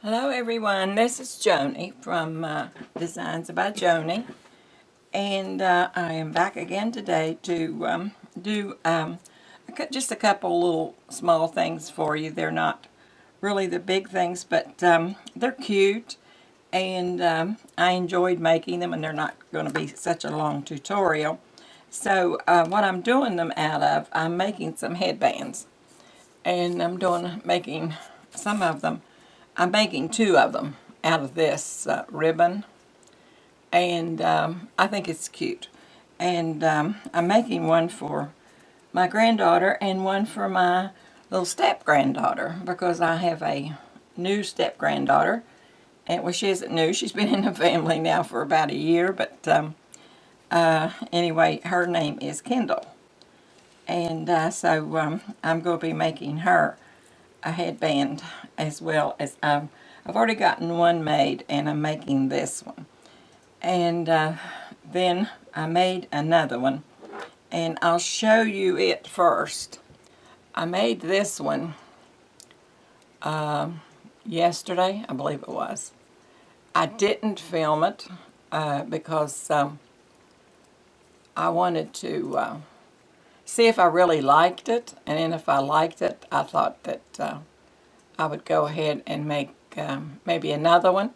Hello everyone, this is Joni from Designs by Joni, and I am back again today to do just a couple little small things for you. They're not really the big things, but they're cute, and I enjoyed making them, and they're not going to be such a long tutorial. So what I'm doing them out of, I'm making some headbands, and making some of them. I'm making two of them out of this ribbon, and I think it's cute. And I'm making one for my granddaughter and one for my little step-granddaughter, because I have a new step-granddaughter. And well, she isn't new. She's been in the family now for about a year, but anyway, her name is Kendall. And so I'm going to be making her a headband, as well as I've already gotten one made, and I'm making this one. And then I made another one, and I'll show you it first. I made this one yesterday, I believe it was. I didn't film it because I wanted to see if I really liked it, and then if I liked it, I thought that I would go ahead and make maybe another one.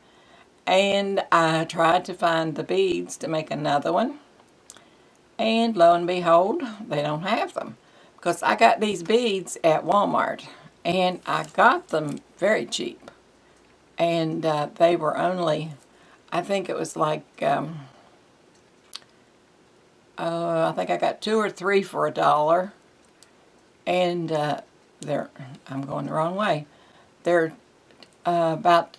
And I tried to find the beads to make another one, and lo and behold, they don't have them, because I got these beads at Walmart, and I got them very cheap, and they were only, I think it was like I think I got 2 or 3 for $1, and I'm going the wrong way. They're about,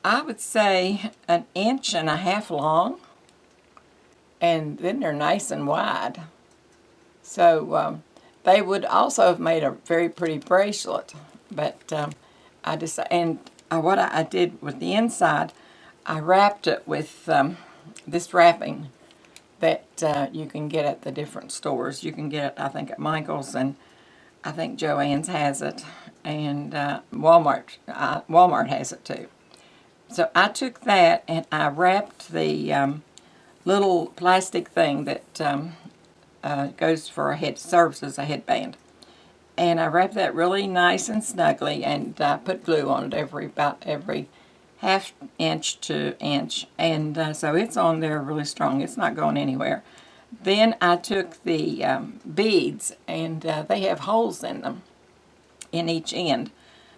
I would say, 1.5 inches long, and then they're nice and wide. So they would also have made a very pretty bracelet, but I decided, and what I did with the inside, I wrapped it with this wrapping that you can get at the different stores. You can get it, I think, at Michael's, and I think Joann's has it, and Walmart has it too. So I took that and I wrapped the little plastic thing that goes for a head, serves as a headband, and I wrapped that really nice and snugly, and put glue on it about every 1/2 inch to inch, and so it's on there really strong. It's not going anywhere. Then I took the beads, and they have holes in them in each end.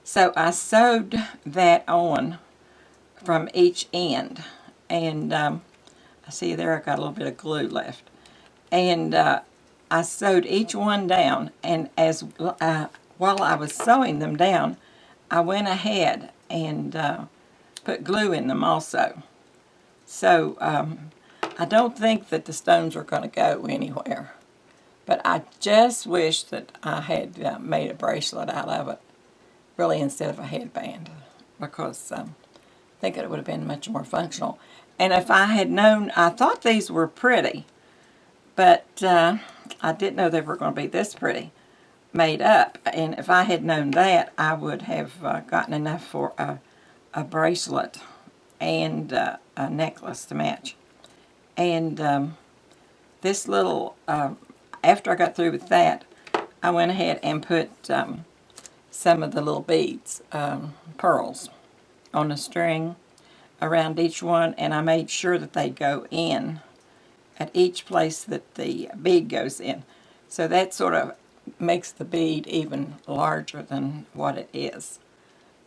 So I sewed that on from each end, and I see there I got a little bit of glue left. And I sewed each one down, and as while I was sewing them down, I went ahead and put glue in them also. So I don't think that the stones are going to go anywhere, but I just wish that I had made a bracelet out of it, really, instead of a headband, because I think it would have been much more functional. And if I had known, I thought these were pretty, but I didn't know they were going to be this pretty made up. And if I had known that, I would have gotten enough for a bracelet and a necklace to match. And this little, after I got through with that, I went ahead and put some of the little beads, pearls, on a string around each one, and I made sure that they go in at each place that the bead goes in. So that sort of makes the bead even larger than what it is.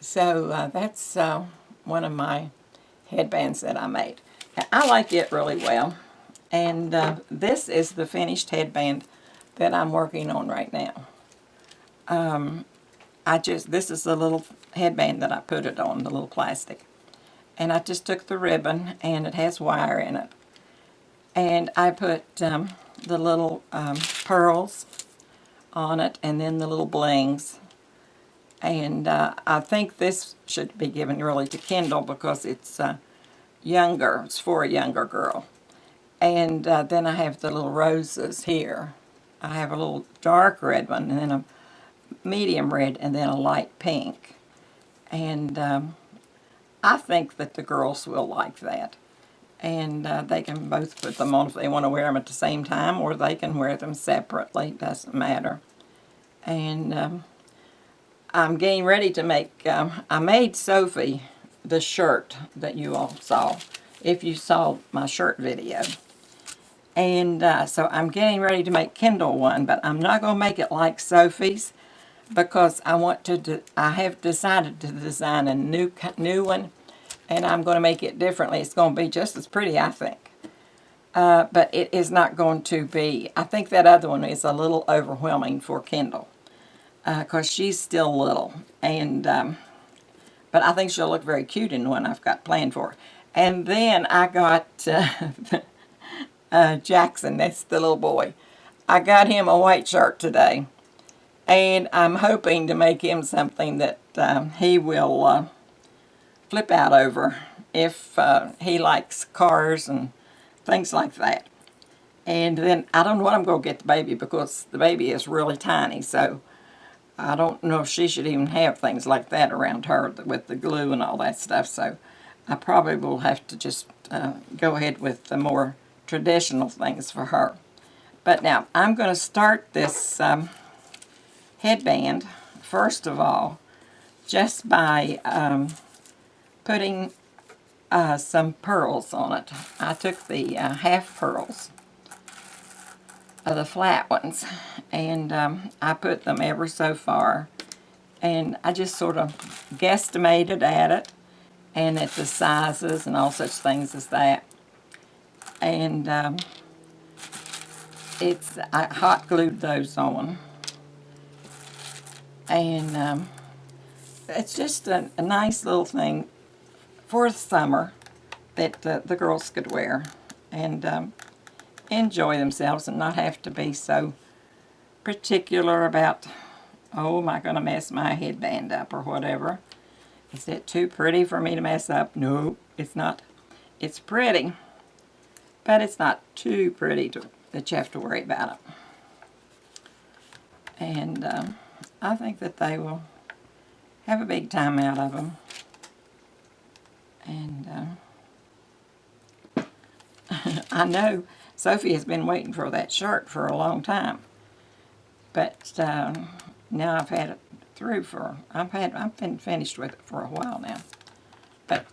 So that's one of my headbands that I made. Now, I like it really well, and this is the finished headband that I'm working on right now. This is the little headband that I put it on, the little plastic. And I just took the ribbon, and it has wire in it. And I put the little pearls on it, and then the little blings. And I think this should be given really to Kendall, because it's younger. It's for a younger girl. And then I have the little roses here. I have a little dark red one, and then a medium red, and then a light pink. And I think that the girls will like that. And they can both put them on if they want to wear them at the same time, or they can wear them separately. It doesn't matter. And I'm getting ready to make, I made Sophie the shirt that you all saw, if you saw my shirt video. And so I'm getting ready to make Kendall one, but I'm not going to make it like Sophie's, because I want to, I have decided to design a new one, and I'm going to make it differently. It's going to be just as pretty, I think. But it is not going to be, I think that other one is a little overwhelming for Kendall, because she's still little. And but I think she'll look very cute in the one I've got planned for her. And then I got Jackson, that's the little boy. I got him a white shirt today. And I'm hoping to make him something that he will flip out over if he likes cars and things like that. And then I don't know what I'm going to get the baby, because the baby is really tiny, so I don't know if she should even have things like that around her with the glue and all that stuff. So I probably will have to just go ahead with the more traditional things for her. But now I'm going to start this headband, first of all, just by putting some pearls on it. I took the half pearls, the flat ones, and I put them ever so far, and I just sort of guesstimated at it and at the sizes and all such things as that. And I hot glued those on, and it's just a nice little thing for the summer that the girls could wear and enjoy themselves and not have to be so particular about, oh, am I going to mess my headband up or whatever. Is it too pretty for me to mess up? No, it's not. It's pretty, but it's not too pretty that you have to worry about it. And I think that they will have a big time out of them. And I know Sophie has been waiting for that shirt for a long time, but now I've had it through for, I've been finished with it for a while now. But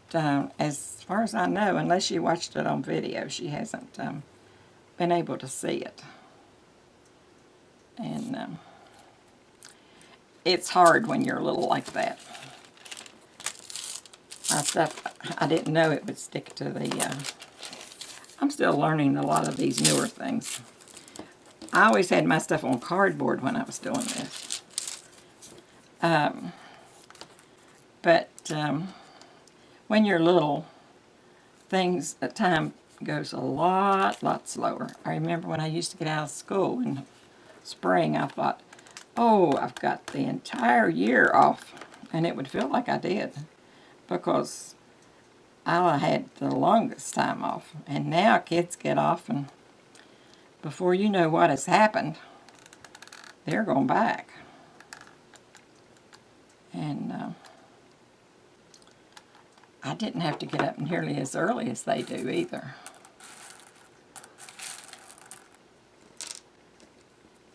as far as I know, unless she watched it on video, she hasn't been able to see it. And it's hard when you're little like that. I didn't know it would stick to the, I'm still learning a lot of these newer things. I always had my stuff on cardboard when I was doing this. But when you're little, the time goes a lot slower. I remember when I used to get out of school in spring, I thought, oh, I've got the entire year off. And it would feel like I did, because I had the longest time off. And now kids get off, and before you know what has happened, they're going back. And I didn't have to get up nearly as early as they do either.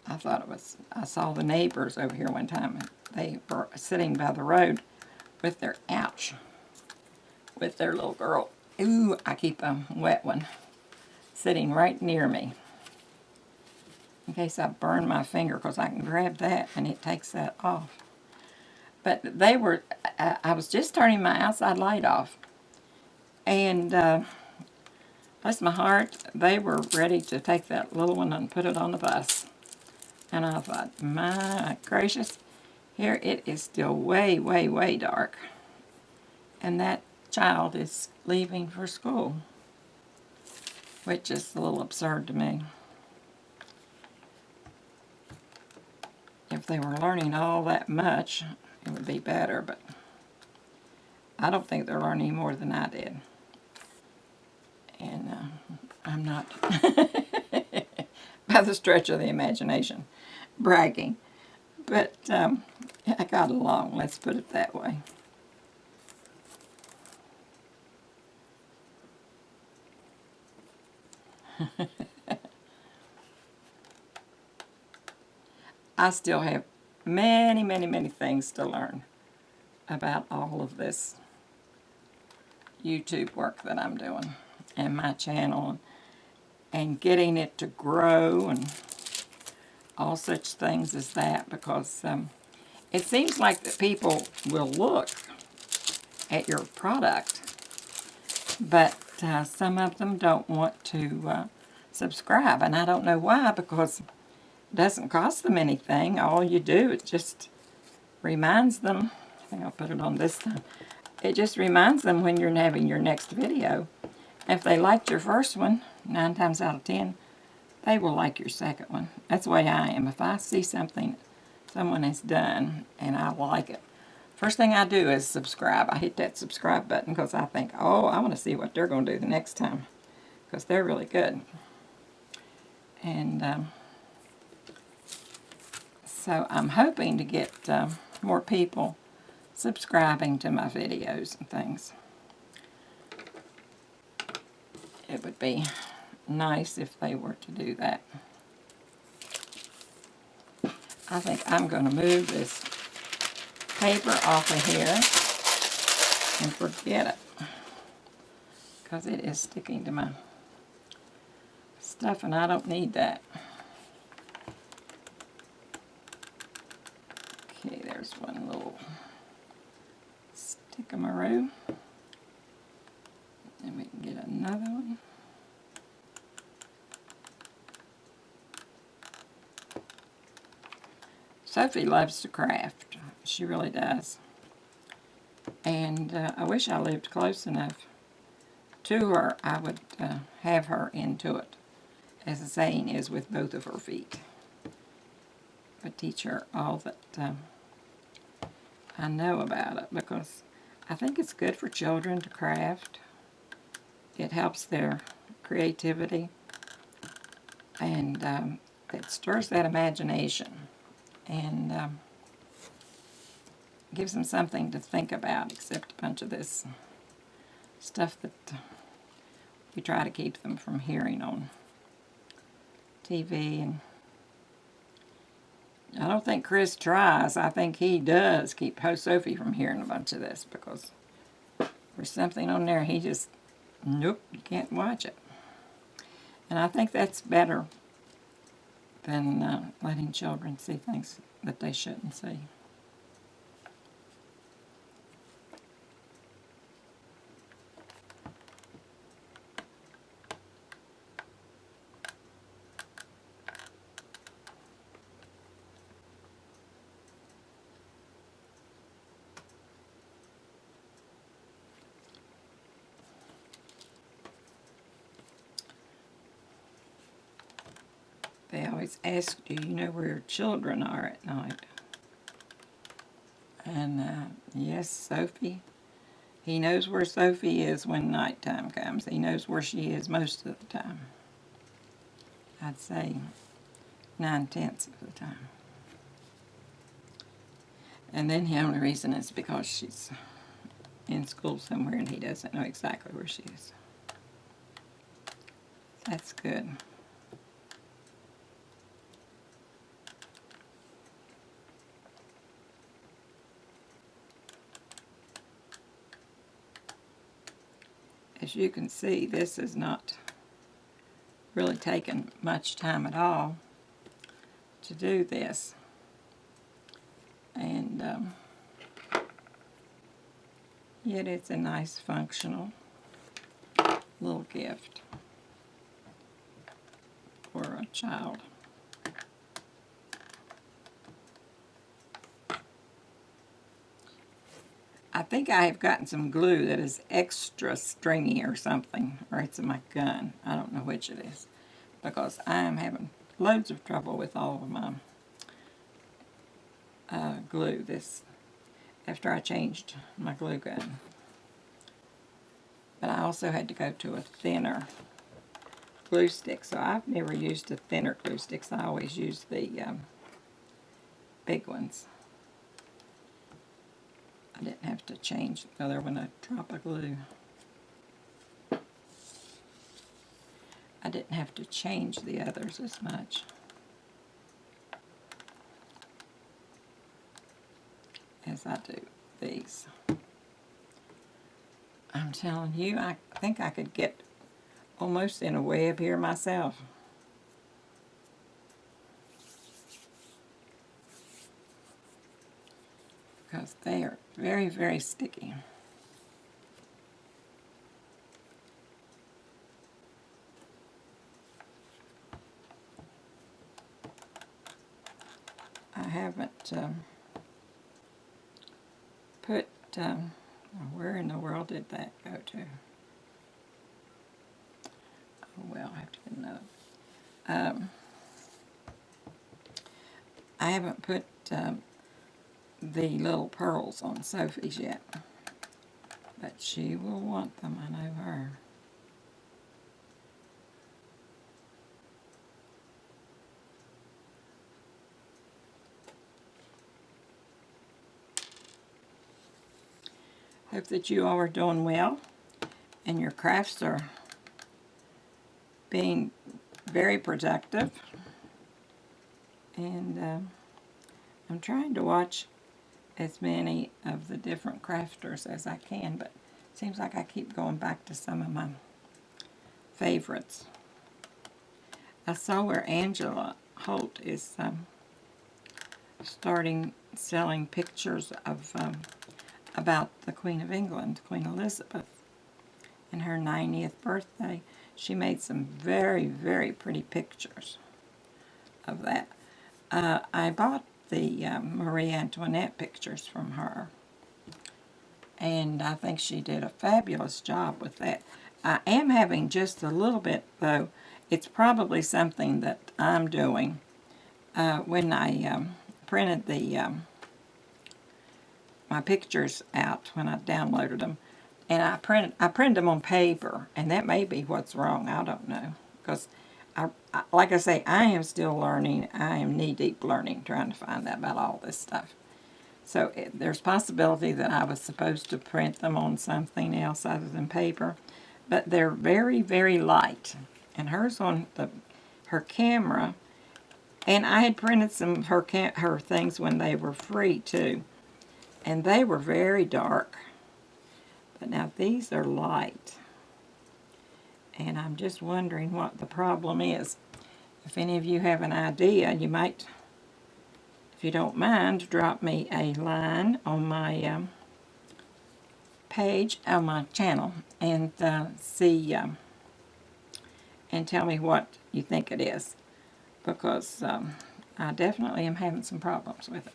I thought it was, I saw the neighbors over here one time, and they were sitting by the road with their, with their little girl. Ooh, I keep a wet one sitting right near me, in case I burn my finger, because I can grab that and it takes that off. But they were, I was just turning my outside light off, and bless my heart, they were ready to take that little one and put it on the bus. And I thought, my gracious, here it is still way dark. And that child is leaving for school, which is a little absurd to me. If they were learning all that much, it would be better, but I don't think they're learning more than I did. And I'm not, by the stretch of the imagination, bragging. But I got along, let's put it that way. I still have many, many, many things to learn about all of this YouTube work that I'm doing and my channel and getting it to grow and all such things as that, because it seems like that people will look at your product, but some of them don't want to subscribe, and I don't know why, because it doesn't cost them anything. All you do, it just reminds them. I think I'll put it on this time. It just reminds them when you're having your next video. If they liked your first one, 9 times out of 10, they will like your second one. That's the way I am. If I see something someone has done and I like it, first thing I do is subscribe. I hit that subscribe button because I think, oh, I want to see what they're going to do the next time, because they're really good. And so I'm hoping to get more people subscribing to my videos and things. It would be nice if they were to do that. I think I'm going to move this paper off of here and forget it, because it is sticking to my stuff and I don't need that. Okay, there's one little stick-a-maroo. And we can get another one. Sophie loves to craft. She really does. And I wish I lived close enough to her. I would have her into it, as the saying is, with both of her feet. But teach her all that I know about it, because I think it's good for children to craft. It helps their creativity, and it stirs that imagination, and gives them something to think about, except a bunch of this stuff that we try to keep them from hearing on TV. And I don't think Chris tries. I think he does keep Sophie from hearing a bunch of this, because there's something on there he just, nope, you can't watch it. And I think that's better than letting children see things that they shouldn't see. They always ask, do you know where your children are at night? And yes, Sophie, he knows where Sophie is when nighttime comes. He knows where she is most of the time. I'd say 9/10 of the time. And then the only reason is because she's in school somewhere and he doesn't know exactly where she is. That's good. As you can see, this has not really taken much time at all to do this. And yet it's a nice functional little gift for a child. I think I have gotten some glue that is extra stringy or something, or it's in my gun. I don't know which it is, because I am having loads of trouble with all of my glue after I changed my glue gun. But I also had to go to a thinner glue stick, so I've never used a thinner glue sticks. I always use the big ones. I didn't have to change the other one, a drop of glue. I didn't have to change the others as much as I do these. I'm telling you, I think I could get almost in a web here myself. Because they are very, very sticky. I haven't put, where in the world did that go to? Oh well, I have to get another. I haven't put the little pearls on Sophie's yet, but she will want them, I know her. Hope that you all are doing well and your crafts are being very productive. And I'm trying to watch as many of the different crafters as I can, but it seems like I keep going back to some of my favorites. I saw where Angela Holt is starting selling pictures of about the Queen of England, Queen Elizabeth, and her 90th birthday. She made some very, very pretty pictures of that. I bought the Marie Antoinette pictures from her, and I think she did a fabulous job with that. I am having just a little bit, though, it's probably something that I'm doing. When I printed the my pictures out, when I downloaded them, and I printed them on paper, and that may be what's wrong. I don't know, because like I say, I am still learning. I am knee-deep learning, trying to find out about all this stuff. So there's possibility that I was supposed to print them on something else other than paper, but they're very, very light. And hers on her camera, and I had printed some of her things when they were free too, and they were very dark. But now these are light, and I'm just wondering what the problem is. If any of you have an idea, you might, if you don't mind, drop me a line on my page, on my channel, and see, and tell me what you think it is, because I definitely am having some problems with it.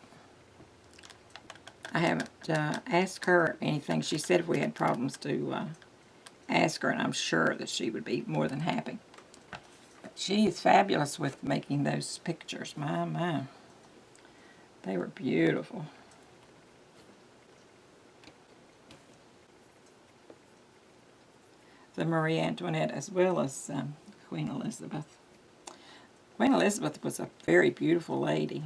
I haven't asked her anything. She said if we had problems to ask her, and I'm sure that she would be more than happy. But she is fabulous with making those pictures. My, my. They were beautiful. The Marie Antoinette as well as Queen Elizabeth. Queen Elizabeth was a very beautiful lady.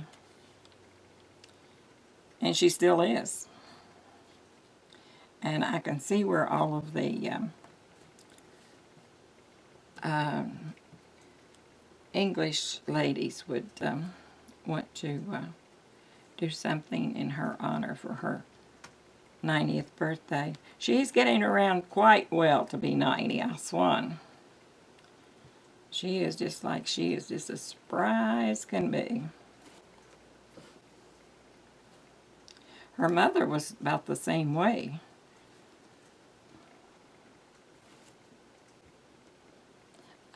And she still is. And I can see where all of the English ladies would want to do something in her honor for her 90th birthday. She's getting around quite well to be 90, I swan. She is just as spry as can be. Her mother was about the same way.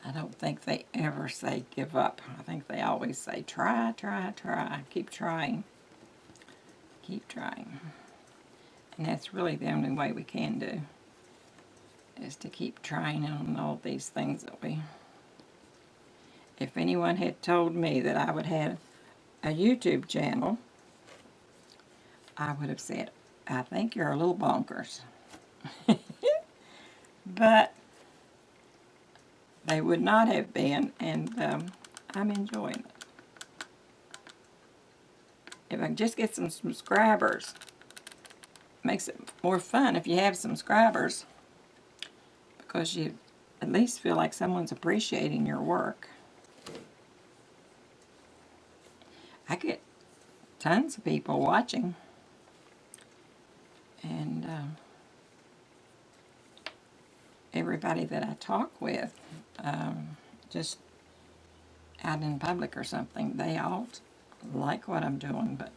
I don't think they ever say give up. I think they always say try, try, try. Keep trying. Keep trying. And that's really the only way we can do, is to keep trying on all these things that we... If anyone had told me that I would have a YouTube channel, I would have said, I think you're a little bonkers. But they would not have been, and I'm enjoying it. If I can just get some subscribers, makes it more fun if you have subscribers, because you at least feel like someone's appreciating your work. I get tons of people watching, and everybody that I talk with, just out in public or something, they all like what I'm doing, but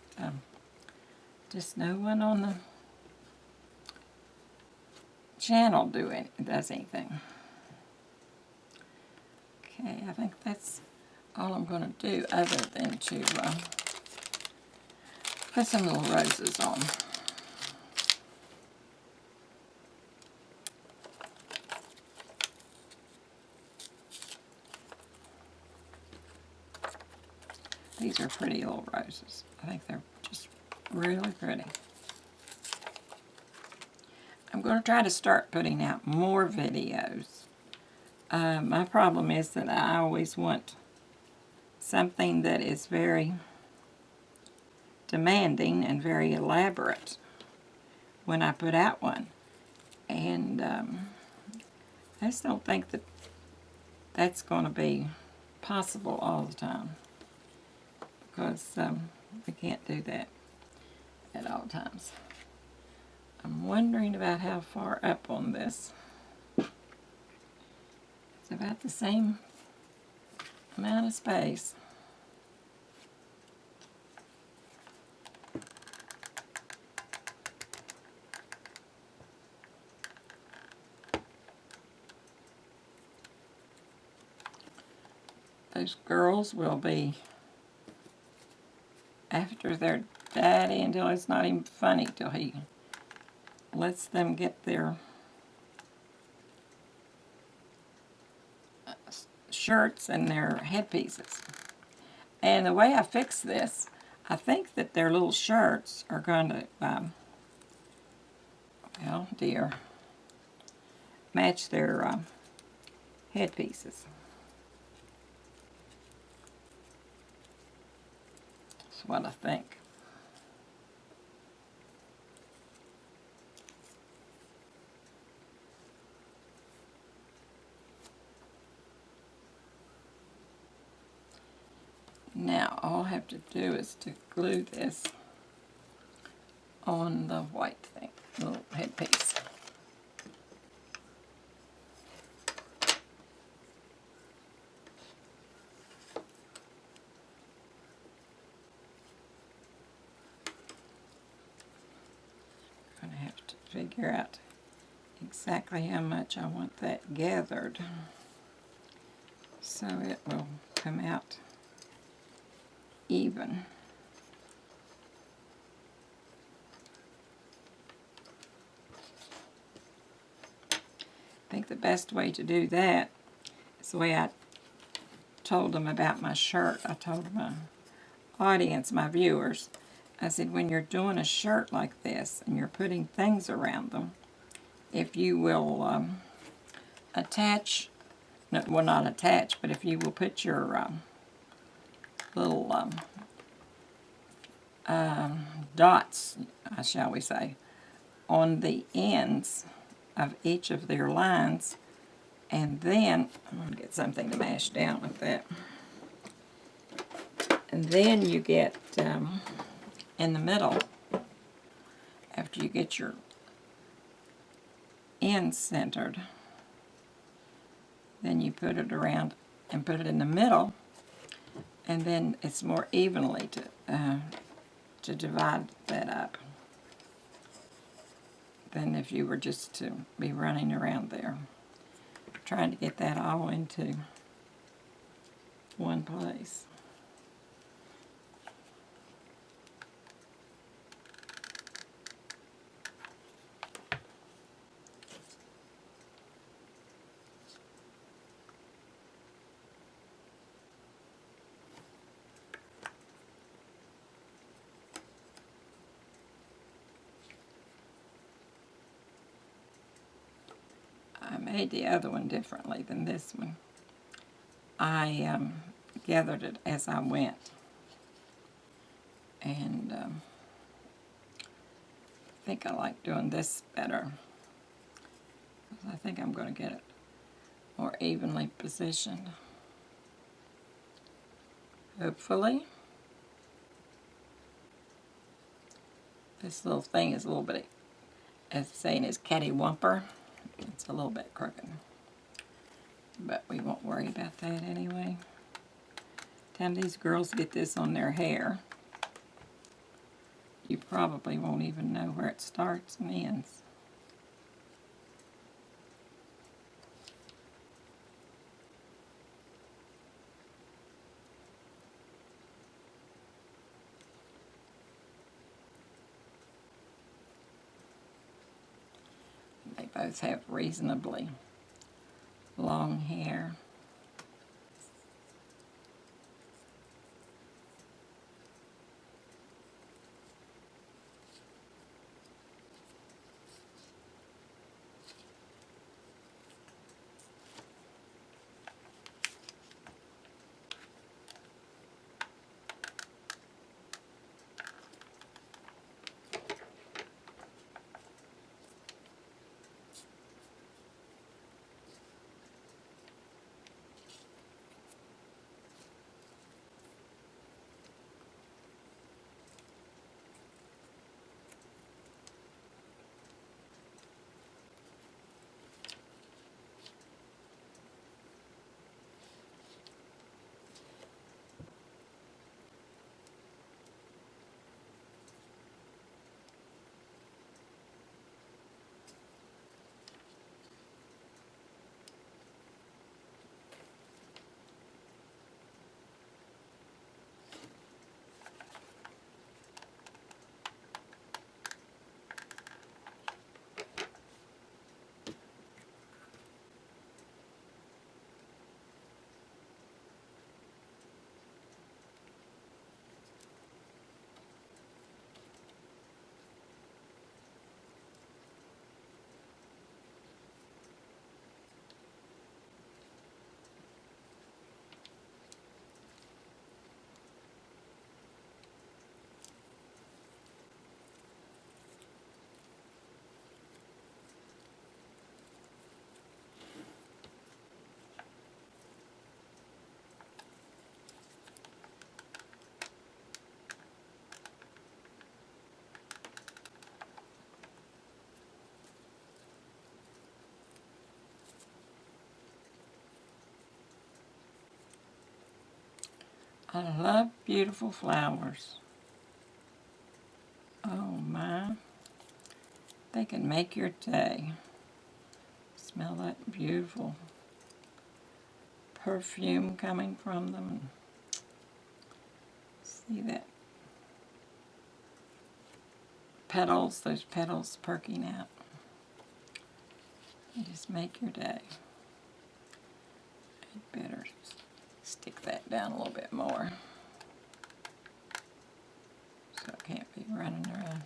just no one on the channel does anything. Okay, I think that's all I'm going to do, other than to put some little roses on. These are pretty little roses. I think they're just really pretty. I'm going to try to start putting out more videos. My problem is that I always want something that is very demanding and very elaborate when I put out one. And I just don't think that that's going to be possible all the time, because we can't do that at all times. I'm wondering about how far up on this. It's about the same amount of space. Those girls will be after their daddy until it's not even funny, till he lets them get their shirts and their headpieces. And the way I fix this, I think that their little shirts are going to, well, dear, match their headpieces. That's what I think. Now, all I have to do is to glue this on the white thing, little headpiece. I'm going to have to figure out exactly how much I want that gathered so it will come out even. I think the best way to do that is the way I told them about my shirt. I told my audience, my viewers, I said, when you're doing a shirt like this and you're putting things around them, if you will attach, no, well, not attach, but if you will put your little dots, shall we say, on the ends of each of their lines, and then I'm going to get something to mash down with that, and then you get in the middle, after you get your ends centered, then you put it around and put it in the middle, and then it's more evenly to divide that up than if you were just to be running around there trying to get that all into one place. I made the other one differently than this one. I gathered it as I went, and I think I like doing this better. I think I'm going to get it more evenly positioned. Hopefully. This little thing is a little bit, as the saying is, catty-wumper. It's a little bit crooked. But we won't worry about that anyway. Time these girls get this on their hair, you probably won't even know where it starts and ends. They both have reasonably long hair. I love beautiful flowers. Oh my, they can make your day. Smell that beautiful perfume coming from them. See that petals, those petals perking out. You just make your day. I'd better stick that down a little bit more so it can't be running around.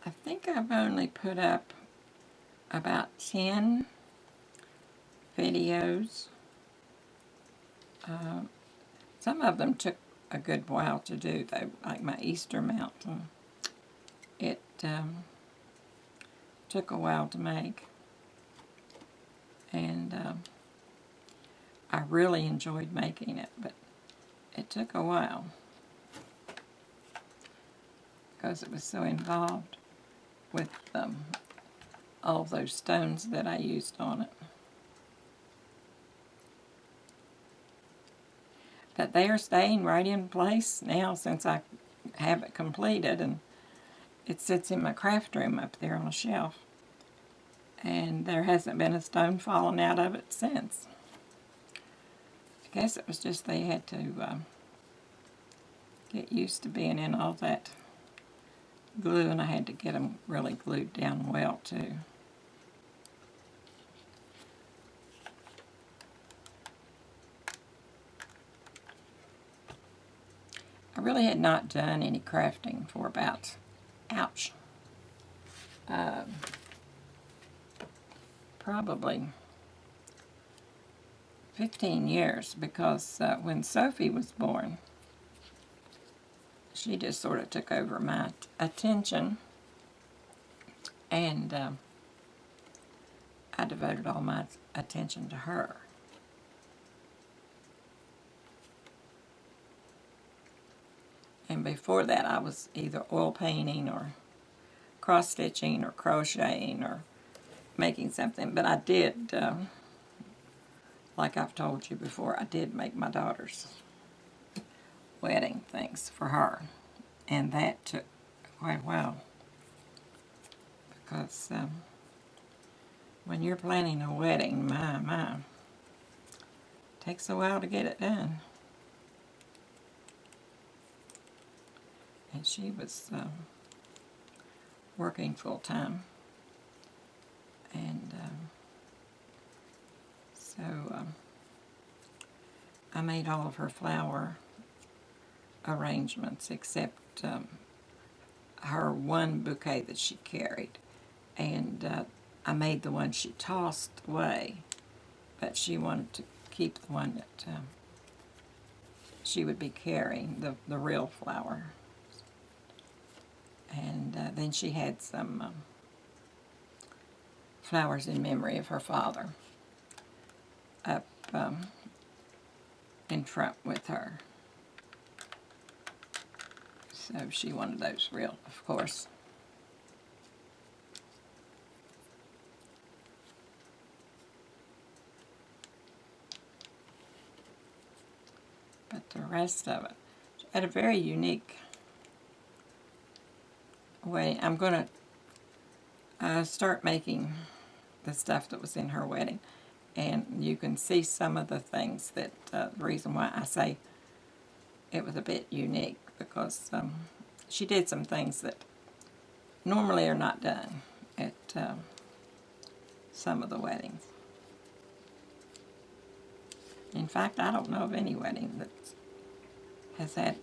I think I've only put up about 10 videos. Some of them took a good while to do, though, like my Easter Mountain. It took a while to make, and I really enjoyed making it, but it took a while because it was so involved with all those stones that I used on it. But they are staying right in place now since I have it completed, and it sits in my craft room up there on a shelf, and there hasn't been a stone fallen out of it since. I guess it was just they had to get used to being in all that glue, and I had to get them really glued down well too. I really had not done any crafting for about, ouch, probably 15 years, because when Sophie was born, she just sort of took over my attention, and I devoted all my attention to her. And before that, I was either oil painting or cross-stitching or crocheting or making something. But I did, like I've told you before, I did make my daughter's wedding things for her. And that took quite a while. Because when you're planning a wedding, it takes a while to get it done. And she was working full-time. And so I made all of her flower arrangements except her one bouquet that she carried. And I made the one she tossed away, but she wanted to keep the one that she would be carrying, the real flower. And then she had some flowers in memory of her father up in front with her. So she wanted those real, of course. But the rest of it, she had a very unique way. I'm going to start making the stuff that was in her wedding, and you can see some of the things that the reason why I say it was a bit unique, because she did some things that normally are not done at some of the weddings. In fact, I don't know of any wedding that has had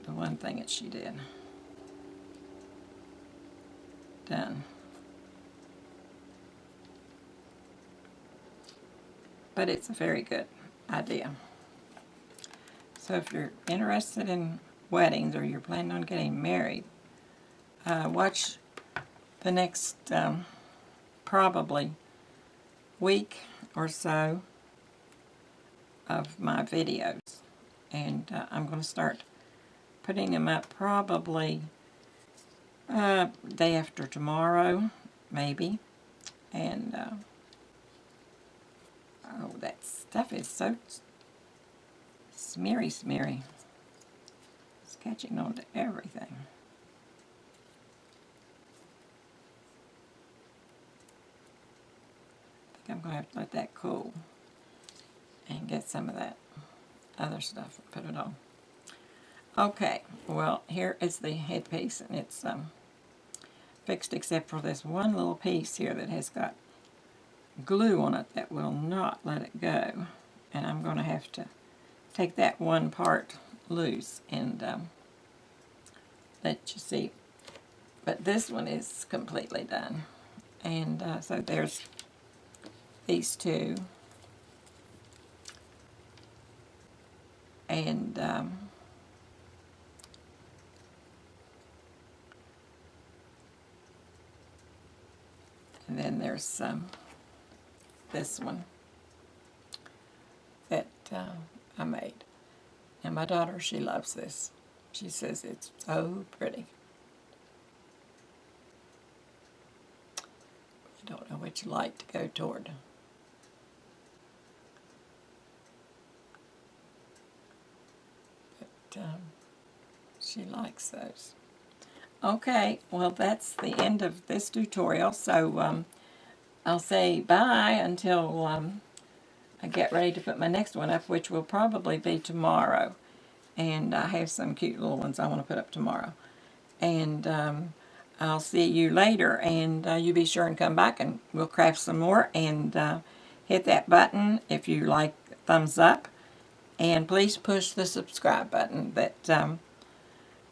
the one thing that she did done. But it's a very good idea. So if you're interested in weddings, or you're planning on getting married, watch the next probably week or so of my videos. And I'm going to start putting them up probably day after tomorrow, maybe. And oh, that stuff is so smeary. It's catching on to everything. I think I'm going to have to let that cool and get some of that other stuff and put it on. Okay, well, here is the headpiece, and it's fixed except for this one little piece here that has got glue on it that will not let it go. And I'm going to have to take that one part loose and let you see. But this one is completely done. And so there's these two. And then there's this one that I made. And my daughter, she loves this. She says it's so pretty. I don't know which light to go toward. But she likes those. Okay, well that's the end of this tutorial, so I'll say bye until I get ready to put my next one up, which will probably be tomorrow. And I have some cute little ones I want to put up tomorrow. And I'll see you later, and you be sure and come back and we'll craft some more, and hit that button if you like thumbs up, and please push the subscribe button,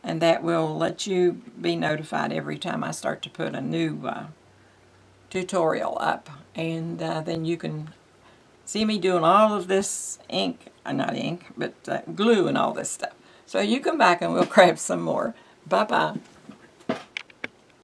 and that will let you be notified every time I start to put a new tutorial up, and then you can see me doing all of this ink, not ink, but glue and all this stuff. So you come back and we'll craft some more. Bye-bye.